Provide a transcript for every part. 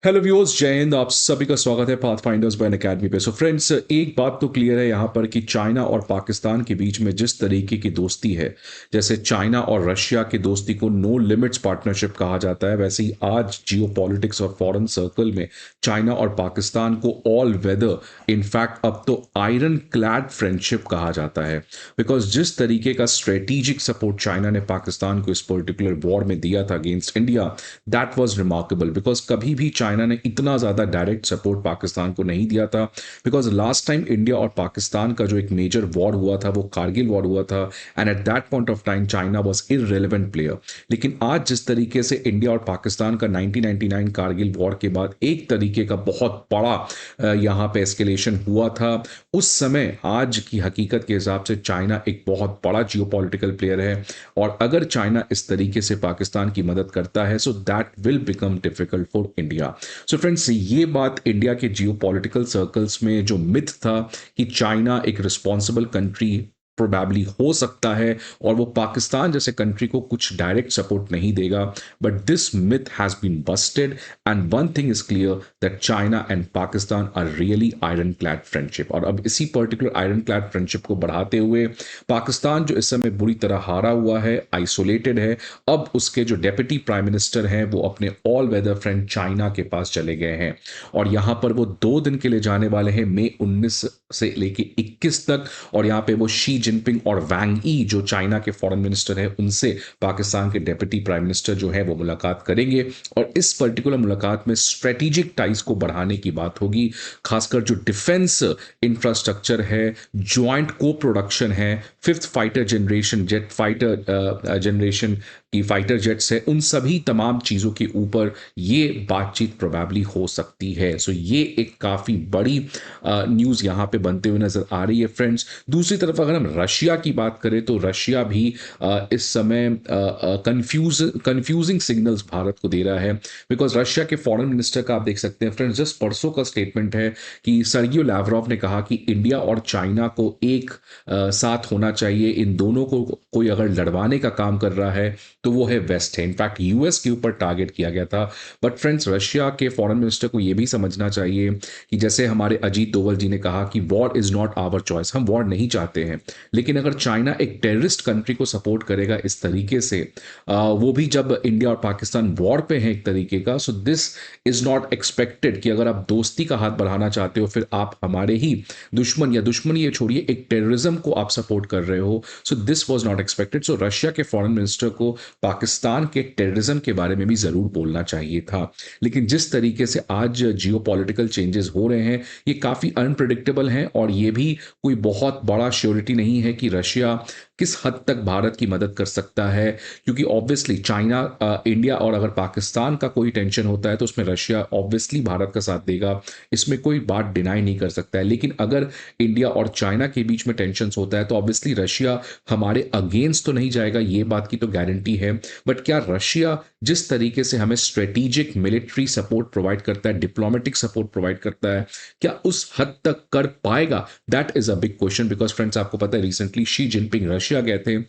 Hello viewers, जय हिंद। आप सभी का स्वागत है पाथफाइंडर्स बाय एकेडमी पे। सो फ्रेंड्स, एक बात तो क्लियर है यहाँ पर कि चाइना और पाकिस्तान के बीच में जिस तरीके की दोस्ती है, जैसे चाइना और रशिया की दोस्ती को नो लिमिट्स पार्टनरशिप कहा जाता है, वैसे ही आज जियो पॉलिटिक्स और फॉरेन सर्कल में चाइना और पाकिस्तान को ऑल वेदर, इनफैक्ट अब तो आयरन क्लैड फ्रेंडशिप कहा जाता है। बिकॉज जिस तरीके का स्ट्रेटेजिक सपोर्ट चाइना ने पाकिस्तान को इस पर्टिकुलर वॉर में दिया था against India, that was remarkable. Because कभी भी चाइना ने इतना ज़्यादा डायरेक्ट सपोर्ट पाकिस्तान को नहीं दिया था। बिकॉज लास्ट टाइम इंडिया और पाकिस्तान का जो एक मेजर वॉर हुआ था वो कारगिल वॉर हुआ था, and at that point of time China was irrelevant player. लेकिन आज जिस तरीके से इंडिया और पाकिस्तान का 1999 कारगिल वॉर के बाद एक तरीके का बहुत बड़ा यहाँ पे एस्केलेशन हुआ था, उस समय आज की हकीकत के हिसाब से चाइना एक बहुत बड़ा जियोपॉलिटिकल प्लेयर है। और अगर चाइना इस तरीके से पाकिस्तान की मदद करता है, so that will become difficult for India. So friends, ये बात इंडिया के जियोपॉलिटिकल सर्कल्स में जो मिथ था कि चाइना एक रिस्पॉन्सिबल कंट्री प्रोबेबली हो सकता है और वो पाकिस्तान जैसे कंट्री को कुछ डायरेक्ट सपोर्ट नहीं देगा, but this myth has been busted and one thing is clear that China and Pakistan are really iron clad friendship. और अब इसी पर्टिकुलर आयरन क्लैड फ्रेंडशिप को बढ़ाते हुए पाकिस्तान जो इस समय बुरी तरह हारा हुआ है, आइसोलेटेड है, अब उसके जो डेप्यूटी प्राइम मिनिस्टर हैं वो अपने ऑल वेदर फ्रेंड चाइना के पास चले गए हैं। और यहाँ पर वो 2 दिन के लिए जाने वाले हैं, मई 19 से लेके 21 तक। और यहाँ पे वो शी जिनपिंग और वैंग ई जो चाइना के फॉरेन मिनिस्टर है उनसे पाकिस्तान के डेप्यूटी प्राइम मिनिस्टर जो है वो मुलाकात करेंगे। और इस पर्टिकुलर मुलाकात में स्ट्रेटेजिक टाइज को बढ़ाने की बात होगी। खासकर जो डिफेंस इंफ्रास्ट्रक्चर है, ज्वाइंट को प्रोडक्शन है, fifth fighter generation jet fighter generation की फाइटर जेट्स है, उन सभी तमाम चीज़ों के ऊपर ये बातचीत प्रोबेबली हो सकती है। सो ये एक काफ़ी बड़ी न्यूज़ यहाँ पे बनते हुए नज़र आ रही है फ्रेंड्स। दूसरी तरफ अगर हम रशिया की बात करें तो रशिया भी इस समय कंफ्यूजिंग सिग्नल्स भारत को दे रहा है। बिकॉज रशिया के फॉरेन मिनिस्टर का आप देख सकते हैं फ्रेंड्स, जस्ट परसों का स्टेटमेंट है कि सर्गियो लैवरोव ने कहा कि इंडिया और चाइना को एक साथ होना चाहिए। इन दोनों को कोई अगर लड़वाने का काम कर रहा है तो वो है वेस्ट है। इनफैक्ट यूएस के ऊपर टारगेट किया गया था। बट फ्रेंड्स, रशिया के फॉरेन मिनिस्टर को यह भी समझना चाहिए कि जैसे हमारे अजीत डोवल जी ने कहा कि war is not our choice, हम वॉर नहीं चाहते हैं, लेकिन अगर चाइना एक टेररिस्ट कंट्री को सपोर्ट करेगा इस तरीके से, वो भी जब इंडिया और पाकिस्तान वॉर पे हैं एक तरीके का, so this is not expected कि अगर आप दोस्ती का हाथ बढ़ाना चाहते हो फिर आप हमारे ही दुश्मन, या दुश्मन ये छोड़िए, एक टेररिज्म को आप सपोर्ट कर रहे हो। So this was not expected. So Russia के फॉरेन मिनिस्टर को पाकिस्तान के टेररिज्म के बारे में भी जरूर बोलना चाहिए था। लेकिन जिस तरीके से आज जियो पॉलिटिकल चेंजेस हो रहे हैं ये काफ़ी अनप्रिडिक्टेबल हैं, और ये भी कोई बहुत बड़ा श्योरिटी नहीं है कि रशिया किस हद तक भारत की मदद कर सकता है। क्योंकि ऑब्वियसली चाइना, इंडिया और अगर पाकिस्तान का कोई टेंशन होता है तो उसमें रशिया ऑब्वियसली भारत का साथ देगा, इसमें कोई बात डिनाई नहीं कर सकता है। लेकिन अगर इंडिया और चाइना के बीच में टेंशन होता है तो ऑब्वियसली रशिया हमारे अगेंस्ट तो नहीं जाएगा, ये बात की तो गारंटी है। बट क्या रशिया जिस तरीके से हमें स्ट्रेटेजिक मिलिट्री सपोर्ट प्रोवाइड करता है, डिप्लोमेटिक सपोर्ट प्रोवाइड करता है, क्या उस हद तक कर पाएगा? That is a big question. Because friends, आपको पता है रिसेंटली शी जिनपिंग रशिया गए थे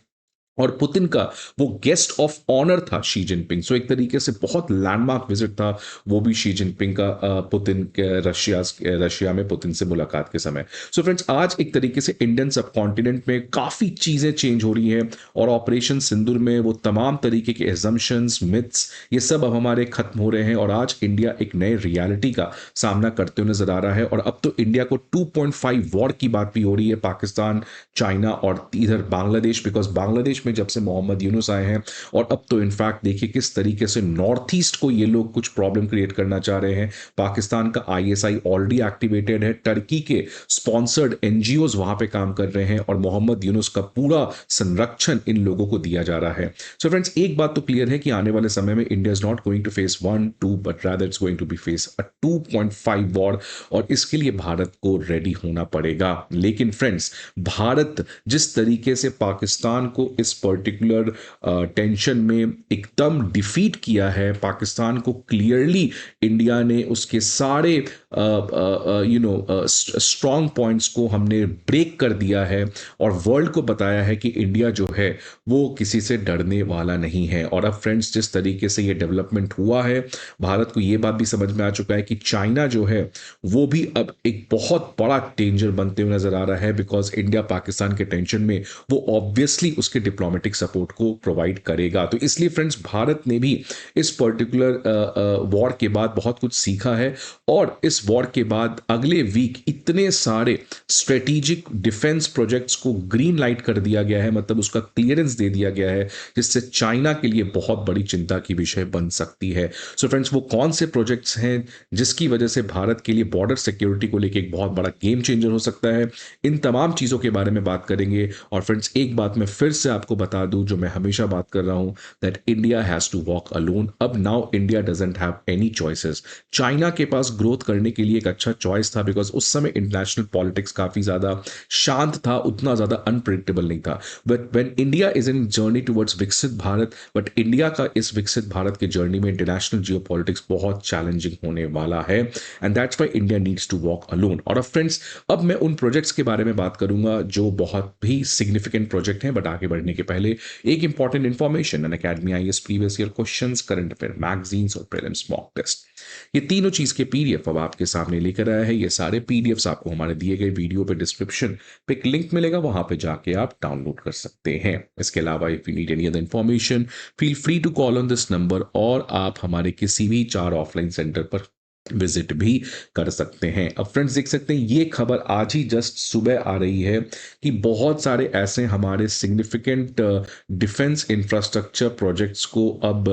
और पुतिन का वो गेस्ट ऑफ ऑनर था शी जिनपिंग। सो एक तरीके से बहुत लैंडमार्क विजिट था वो भी शी जिनपिंग का, पुतिन के रशिया में पुतिन से मुलाकात के समय। सो फ्रेंड्स, आज एक तरीके से इंडियन सब कॉन्टिनेंट में काफ़ी चीज़ें चेंज हो रही हैं, और ऑपरेशन सिंदूर में वो तमाम तरीके के एजम्पशंस, मिथ्स, ये सब अब हमारे खत्म हो रहे हैं, और आज इंडिया एक नए रियलिटी का सामना करते हुए नजर आ रहा है। और अब तो इंडिया को 2.5 वॉर की बात भी हो रही है, पाकिस्तान, चाइना और इधर बांग्लादेश। बिकॉज बांग्लादेश में जब से मोहम्मद यूनुस आए हैं, और अब तो इनफैक्ट देखिए किस तरीके से नॉर्थ ईस्ट को ये लोग कुछ प्रॉब्लम क्रिएट करना चाह रहे हैं। पाकिस्तान का आईएसआई ऑलरेडी एक्टिवेटेड है, टर्की के स्पॉन्सर्ड एनजीओज वहां पे काम कर रहे हैं, और मोहम्मद यूनुस का पूरा संरक्षण इन लोगों को दिया जा रहा है। सो फ्रेंड्स, एक बात तो क्लियर है कि आने वाले समय में India is not going to face 1-2 but rather it's going to be face a 2.5 war, और इसके लिए भारत को रेडी होना पड़ेगा। लेकिन फ्रेंड्स, भारत जिस तरीके से पाकिस्तान को इस पर्टिकुलर टेंशन में एकदम डिफीट किया है, पाकिस्तान को क्लियरली इंडिया ने उसके सारे स्ट्रॉन्ग पॉइंट्स को हमने ब्रेक कर दिया है और वर्ल्ड को बताया है कि इंडिया जो है वो किसी से डरने वाला नहीं है। और अब फ्रेंड्स, जिस तरीके से ये डेवलपमेंट हुआ है, भारत को ये बात भी समझ में आ चुका है कि चाइना जो है वो भी अब एक बहुत बड़ा डेंजर बनते हुए नजर आ रहा है, बिकॉज इंडिया पाकिस्तान के टेंशन में वो ऑब्वियसली उसके डिप्लोमेटिक सपोर्ट को प्रोवाइड करेगा। तो इसलिए फ्रेंड्स, भारत ने भी इस पर्टिकुलर वॉर के बाद बहुत कुछ सीखा है और इस वॉर के बाद अगले वीक इतने सारे स्ट्रेटेजिक डिफेंस प्रोजेक्ट्स को ग्रीन लाइट कर दिया गया है, मतलब उसका क्लियरेंस दे दिया गया है, जिससे चाइना के लिए बहुत बड़ी चिंता की विषय बन सकती है। सो फ्रेंड्स, वो कौन से प्रोजेक्ट्स हैं जिसकी वजह से भारत के लिए बॉर्डर सिक्योरिटी को लेकर एक बहुत बड़ा गेम चेंजर हो सकता है, इन तमाम चीज़ों के बारे में बात करेंगे। और फ्रेंड्स, एक बात मैं फिर से आपको बता दूं जो मैं हमेशा बात कर रहा हूं, that India has to walk alone. अब now India doesn't have any choices. China के पास ग्रोथ करने के लिए एक अच्छा चॉइस था, बिकॉज उस समय इंटरनेशनल पॉलिटिक्स काफ़ी ज़्यादा शांत था, उतना ज़्यादा अनप्रिडिक्टेबल नहीं था। But when India is in journey towards विकसित भारत, बट इंडिया का इस विकसित भारत के जर्नी में इंटरनेशनल जियोपॉलिटिक्स बहुत चैलेंजिंग होने वाला है, and that's why India needs to walk alone. और अब फ्रेंड्स, अब मैं उन प्रोजेक्ट्स के बारे में बात करूंगा जो बहुत भी सिग्निफिकेंट प्रोजेक्ट हैं। बट आगे बढ़ने के पहले एक important information, Unacademy IAS previous year questions, current affair magazines और प्रीलिम्स मॉक टेस्ट, ये तीनों चीज के पीडीएफ अब आपके सामने लेकर आया है। ये सारे पीडीएफ्स आपको हमारे दिए गए वीडियो पे डिस्क्रिप्शन पे एक लिंक मिलेगा, वहां पे जाके आप डाउनलोड कर सकते हैं। इसके अलावा if you need any other information, feel free to call on this number, और आप हमारे किसी भी 4 ऑफलाइन सेंटर पर विजिट भी कर सकते हैं। अब फ्रेंड्स, देख सकते हैं ये खबर आज ही जस्ट सुबह आ रही है कि बहुत सारे ऐसे हमारे सिग्निफिकेंट डिफेंस इंफ्रास्ट्रक्चर प्रोजेक्ट्स को अब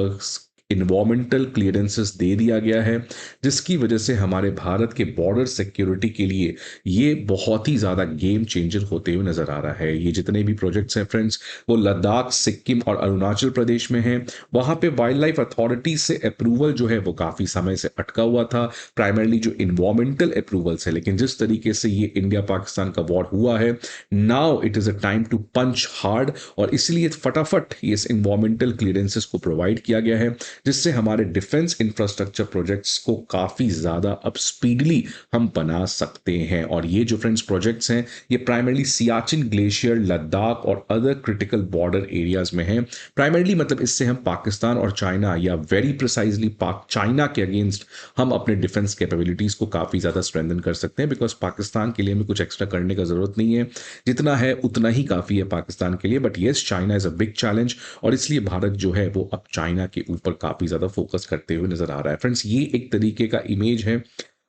इन्वायरमेंटल क्लियरेंसेस दे दिया गया है, जिसकी वजह से हमारे भारत के बॉर्डर सिक्योरिटी के लिए ये बहुत ही ज़्यादा गेम चेंजर होते हुए नजर आ रहा है। ये जितने भी प्रोजेक्ट्स हैं फ्रेंड्स, वो लद्दाख, सिक्किम और अरुणाचल प्रदेश में हैं। वहाँ पे वाइल्ड लाइफ अथॉरिटी से अप्रूवल जो है वो काफ़ी समय से अटका हुआ था, प्राइमरली जो इन्वायरमेंटल अप्रूवल्स है। लेकिन जिस तरीके से ये इंडिया पाकिस्तान का वॉर हुआ है, now it is a time to punch hard, और इसलिए फटाफट इस इन्वायरमेंटल क्लियरेंसेस को प्रोवाइड किया गया है, जिससे हमारे डिफेंस इंफ्रास्ट्रक्चर प्रोजेक्ट्स को काफ़ी ज़्यादा अब स्पीडली हम बना सकते हैं। और ये जो फ्रेंड्स प्रोजेक्ट्स हैं, ये प्राइमरली सियाचिन ग्लेशियर, लद्दाख और अदर क्रिटिकल बॉर्डर एरियाज में हैं। प्राइमरली मतलब इससे हम पाकिस्तान और चाइना, या वेरी प्रिसाइजली पाक चाइना के अगेंस्ट हम अपने डिफेंस कैपेबिलिटीज़ को काफ़ी ज़्यादा स्ट्रेंथन कर सकते हैं, बिकॉज पाकिस्तान के लिए हमें कुछ एक्स्ट्रा करने का ज़रूरत नहीं है, जितना है उतना ही काफ़ी है पाकिस्तान के लिए। But yes, China is a big challenge, और इसलिए भारत जो है वो अब चाइना के ऊपर काफ़ी ज़्यादा फोकस करते हुए नज़र आ रहा है। फ्रेंड्स, ये एक तरीके का इमेज है।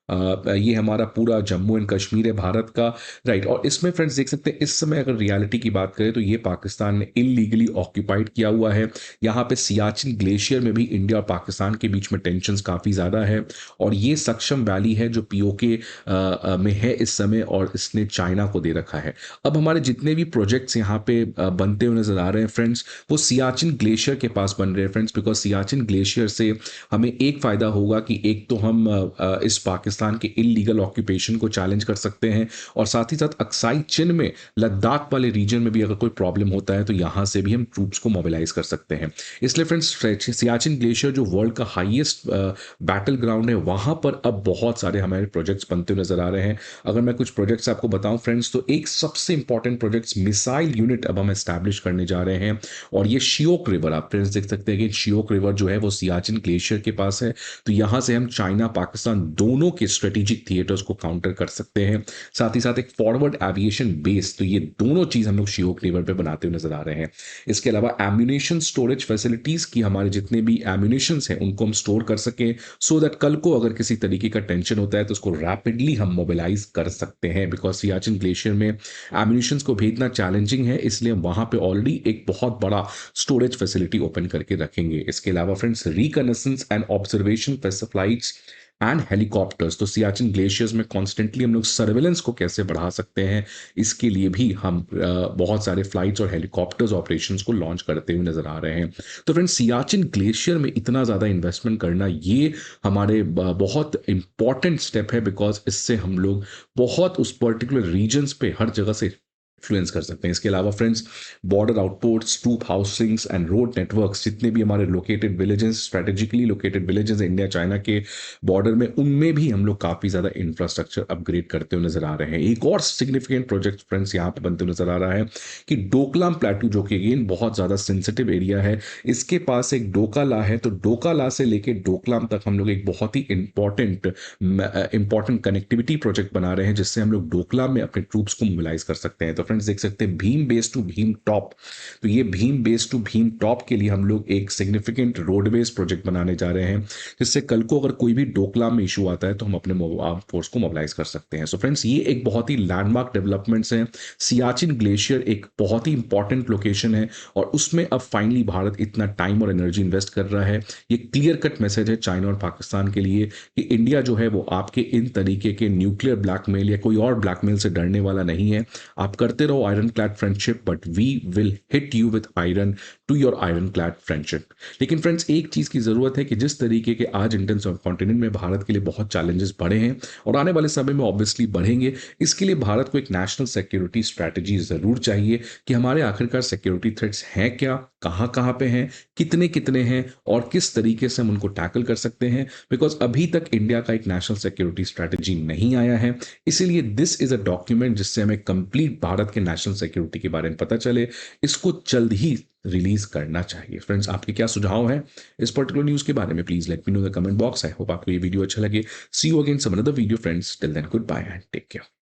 ये हमारा पूरा जम्मू एंड कश्मीर है भारत का, राइट। और इसमें फ्रेंड्स देख सकते हैं, इस समय अगर रियलिटी की बात करें तो ये पाकिस्तान ने इलीगली ऑक्यूपाइड किया हुआ है। यहाँ पे सियाचिन ग्लेशियर में भी इंडिया और पाकिस्तान के बीच में टेंशंस काफ़ी ज़्यादा है, और ये सक्षम वैली है जो पीओके में है इस समय, और इसने चाइना को दे रखा है। अब हमारे जितने भी प्रोजेक्ट्स यहाँ पे बनते हुए नज़र आ रहे हैं फ्रेंड्स, वो सियाचिन ग्लेशियर के पास बन रहे हैं फ्रेंड्स, बिकॉज सियाचिन ग्लेशियर से हमें एक फ़ायदा होगा कि एक तो हम इस पाकिस्तान के इलीगल ऑक्यूपेशन को चैलेंज कर सकते हैं, और साथ ही साथ अक्साई चिन में, लद्दाख वाले रीजन में भी अगर कोई प्रॉब्लम होता है तो यहाँ से भी हम ट्रूप्स को मोबिलाइज कर सकते हैं। इसलिए फ्रेंड्स, सियाचिन ग्लेशियर जो वर्ल्ड का हाईएस्ट बैटल ग्राउंड है, वहाँ पर अब बहुत सारे हमारे प्रोजेक्ट्स बनते हुए नजर आ रहे हैं। अगर मैं कुछ प्रोजेक्ट्स आपको बताऊं फ्रेंड्स, तो एक सबसे इंपॉर्टेंट प्रोजेक्ट्स मिसाइल यूनिट अब हम एस्टैब्लिश करने जा रहे हैं, और ये शियोक रिवर, आप फ्रेंड्स देख सकते हैं कि शियोक रिवर जो है वो सियाचिन ग्लेशियर के पास है। तो यहाँ से हम चाइना पाकिस्तान दोनों के स्ट्रेटेजिक थिएटर्स को काउंटर कर सकते हैं। साथ ही साथ एक फॉरवर्ड एविएशन बेस, तो ये दोनों चीज हम लोग शियोक रिवर पे बनाते हुए नजर आ रहे हैं। इसके अलावा एम्यूनेशन स्टोरेज फैसिलिटीज की, हमारे जितने भी एम्यूनेशन हैं उनको हम स्टोर कर सकें, सो दैट कल को अगर किसी तरीके का टेंशन होता है तो उसको रैपिडली हम मोबिलाइज कर सकते हैं। बिकॉज सियाचिन ग्लेशियर में एम्यूनेशन को भेजना चैलेंजिंग है, इसलिए हम वहां पे ऑलरेडी एक बहुत बड़ा स्टोरेज फैसिलिटी ओपन करके रखेंगे। इसके अलावा friends, reconnaissance and observation flights and helicopters, तो सियाचिन ग्लेशियर्स में कॉन्स्टेंटली हम लोग सर्वेलेंस को कैसे बढ़ा सकते हैं, इसके लिए भी हम बहुत सारे फ्लाइट्स और हेलीकॉप्टर्स ऑपरेशंस को लॉन्च करते हुए नजर आ रहे हैं। तो फ्रेंड्स, सियाचिन ग्लेशियर में इतना ज़्यादा इन्वेस्टमेंट करना ये हमारे बहुत इंपॉर्टेंट स्टेप है, बिकॉज इससे हम लोग बहुत उस पर्टिकुलर रीजन्स पे हर जगह से इन्फ्लुएंस कर सकते हैं। इसके अलावा friends, border outposts, troop housings and road networks, जितने भी हमारे located villages, strategically located villages India China के बॉर्डर में, उनमें भी हम लोग काफ़ी ज़्यादा इंफ्रास्ट्रक्चर अपग्रेड करते हुए नजर आ रहे हैं। एक और सिग्निफिकेंट प्रोजेक्ट फ्रेंड्स यहाँ पे बनते हुए नजर आ रहा है कि डोकलाम प्लेटू, जो कि अगेन बहुत ज़्यादा सेंसिटिव एरिया है, इसके पास एक डोकाला है, तो डोकाला से लेके डोकलाम तक हम लोग एक बहुत ही इंपॉर्टेंट कनेक्टिविटी प्रोजेक्ट बना रहे हैं, जिससे हम लोग डोकलाम में अपने ट्रूप्स को मोबिलाइज कर सकते हैं। तो फ्रेंड्स देख सकते हैं beam base to beam top, तो ये beam base to beam top के लिए हम लोग एक सिग्निफिकेंट रोडवेज प्रोजेक्ट बनाने जा रहे हैं, जिससे कल को अगर कोई भी डोकलाम में इशू आता है तो हम अपने आर्म फोर्स को मोबिलाइज कर सकते हैं। सो फ्रेंड्स, ये एक बहुत ही लैंडमार्क डेवलपमेंट्स हैं। सियाचिन ग्लेशियर एक बहुत ही इंपॉर्टेंट लोकेशन है, और उसमें अब फाइनली भारत इतना टाइम और एनर्जी इन्वेस्ट कर रहा है। ये क्लियर कट मैसेज है चाइना और पाकिस्तान के लिए कि इंडिया जो है वो आपके इन तरीके के न्यूक्लियर ब्लैकमेल या कोई और ब्लैकमेल से डरने वाला नहीं है। आप करते रहो iron clad friendship, but we will hit you with iron to your iron clad friendship. लेकिन फ्रेंड्स, एक चीज की जरूरत है कि जिस तरीके के आज इंडियन कॉन्टिनेंट में भारत के लिए बहुत चैलेंजेस बढ़े हैं और आने वाले समय में ऑब्वियसली बढ़ेंगे, इसके लिए भारत को एक नेशनल सिक्योरिटी स्ट्रैटेजी जरूर चाहिए कि हमारे आखिरकार सिक्योरिटी थ्रेट्स हैं क्या, कहाँ कहाँ पे हैं, कितने कितने हैं, और किस तरीके से हम उनको टैकल कर सकते हैं। बिकॉज अभी तक इंडिया का एक नेशनल सिक्योरिटी स्ट्रैटेजी नहीं आया है, इसीलिए दिस इज अ डॉक्यूमेंट जिससे हमें कंप्लीट भारत के नेशनल सिक्योरिटी के बारे में पता चले। इसको जल्द ही रिलीज करना चाहिए। फ्रेंड्स, आपके क्या सुझाव हैं इस पर्टिकुलर न्यूज के बारे में? Please let me know the comment box. I hope आपको ये वीडियो अच्छा लगे। See you again some another video friends, till then goodbye and take care.